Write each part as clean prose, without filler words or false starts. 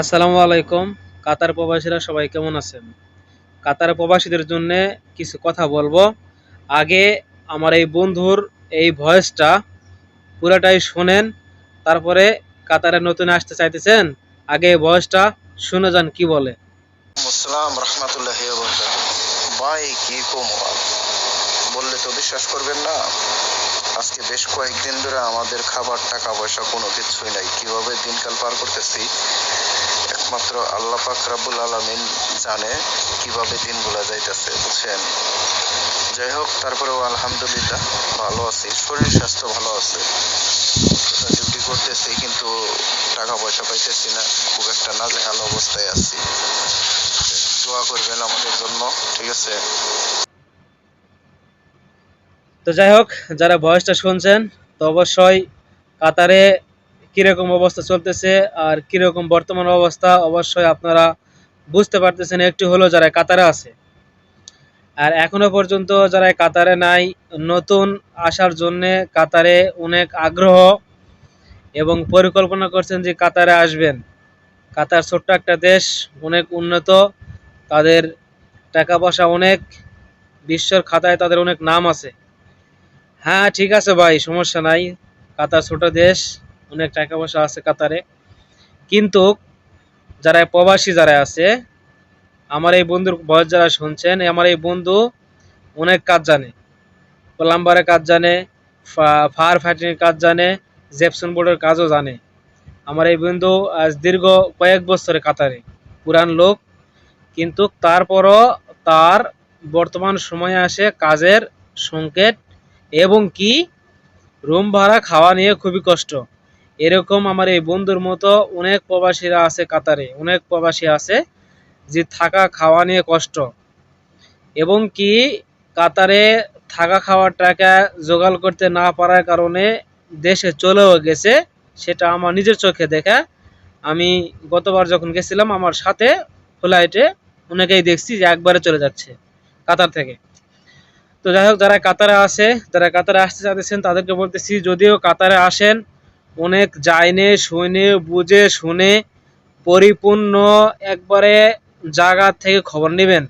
আসসালামু আলাইকুম। কাতার প্রবাসীরা সবাই কেমন আছেন? কাতার প্রবাসীদের জন্য কিছু কথা বলবো। আগে আমার এই বন্ধুর এই ভয়েসটা পুরাটাই শোনেন, তারপরে কাতারে নতুন আসতে চাইতেছেন, আগে এই ভয়েসটা শুনে যান কি বলে। আসসালাম রহমতুল্লাহি ওয়া বারাকাতুহু। ভাই কি কম বললে তো বিশ্বাস করবেন না। আজকে বেশ কয়েকদিন ধরে আমাদের খাবার টাকা পয়সা কোনো কিছুই নাই, কিভাবে দিনকাল পার করতেছি একমাত্র আল্লাহ পাক রাব্বুল আলামিন জানে কিভাবে দিনগুলা যাইতেছে, বুঝছেন। যাই হোক, তারপরেও আলহামদুলিল্লাহ ভালো আছি, শরীর স্বাস্থ্য ভালো আছে। ডিউটি করতেছি কিন্তু টাকা পয়সা পাইতেছি না, খুব একটা নাজেহাল অবস্থায় আছি। দোয়া করবেন আমাদের জন্য, ঠিক আছে। তো যাই হোক, যারা ভয়েসটা শুনছেন, তো অবশ্যই কাতারে কিরকম অবস্থা চলতেছে আর কিরকম বর্তমান অবস্থা অবশ্যই আপনারা বুঝতে পারতেছেন একটু হলেও যারা কাতারে আছে। আর এখনো পর্যন্ত যারা কাতারে নাই, নতুন আসার জন্য কাতারে অনেক আগ্রহ এবং পরিকল্পনা করছেন যে কাতারে আসবেন। কাতার ছোট্ট একটা দেশ, অনেক উন্নত, তাদের টাকা পয়সা অনেক, বিশ্বর খাতায় তাদের অনেক নাম আছে। হ্যাঁ ঠিক আছে ভাই, সমস্যা নাই, কাতার ছোট দেশ, অনেক টাকা পয়সা আছে কাতারে। কিন্তু যারা প্রবাসী যারা আছে, আমার এই বন্ধুর বয়স যারা শুনছেন, আমার এই বন্ধু অনেক কাজ জানে, প্লাম্বারের কাজ জানে, ফায়ার ফাইটিংয়ের কাজ জানে, জেপসন বোর্ডের কাজও জানে। আমার এই বন্ধু আজ দীর্ঘ কয়েক বছরে কাতারে, পুরান লোক, কিন্তু তারপরও তার বর্তমান সময়ে আসে কাজের সংকেত এবং কি রুম ভাড়া খাওয়া নিয়ে খুবই কষ্ট। এরকম আমার এই বন্ধুর মতো অনেক প্রবাসীরা আছে কাতারে, অনেক প্রবাসী আছে যে থাকা খাওয়া নিয়ে কষ্ট এবং কি কাতারে থাকা খাওয়ার টাকা জোগাড় করতে না পারার কারণে দেশে চলেও গেছে। সেটা আমার নিজের চোখে দেখা। আমি গতবার যখন গেছিলাম আমার সাথে ফ্লাইটে অনেকেই দেখছি যে একবারে চলে যাচ্ছে কাতার থেকে। তো যাই হোক, যারা কাতারে আসে, যারা কাতারে আসতে চাইতেছেন তাদেরকে বলতেছি, যদিও কাতারে আসেন অনেক জাইনে শুনে বুঝে শুনে পরিপূর্ণ একবারে জায়গা থেকে খবর নেবেন।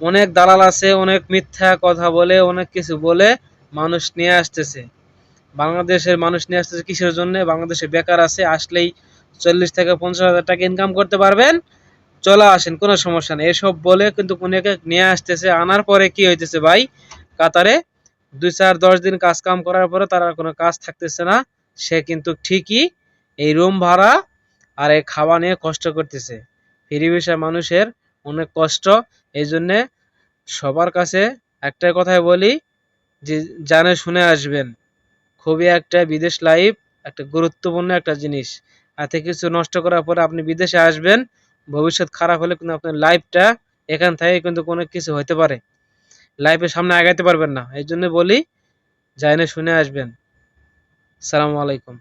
অনেক দালাল আছে, অনেক মিথ্যা কথা বলে, অনেক কিছু বলে মানুষ নিয়ে আসতেছে। বাংলাদেশের মানুষ নিয়ে আসতেছে কিসের জন্য? বাংলাদেশে বেকার আছে, আসলেই 40 থেকে 50 হাজার টাকা ইনকাম করতে পারবেন, চলে আসেন, কোনো সমস্যা নেই, এসব বলে কিন্তু অনেকে নিয়ে আসতেছে। আনার পরে কি হইতেছে ভাই, কাতারে 2 4 10 দিন কাজ কাম করার পরে তার আর কোনো কাজ থাকতেছে না। সে কিন্তু ঠিকই এই রুম ভাড়া আর এই খাওয়া নিয়ে কষ্ট করতেছে। ফ্রি ভিসার মানুষের অনেক কষ্ট। এই জন্যে সবার কাছে একটাই কথাই বলি যে জানে শুনে আসবেন। খুবই একটা বিদেশ লাইফ একটা গুরুত্বপূর্ণ একটা জিনিস। এতে কিছু নষ্ট করার পরে আপনি বিদেশে আসবেন, ভবিষ্যৎ খারাপ হলে কিন্তু আপনার লাইফটা এখান থেকে কিন্তু কোনো কিছু হতে পারে, লাইফের সামনে আগাইতে পারবেন না। এই জন্য বলি জানে শুনে আসবেন। সালামু আলাইকুম।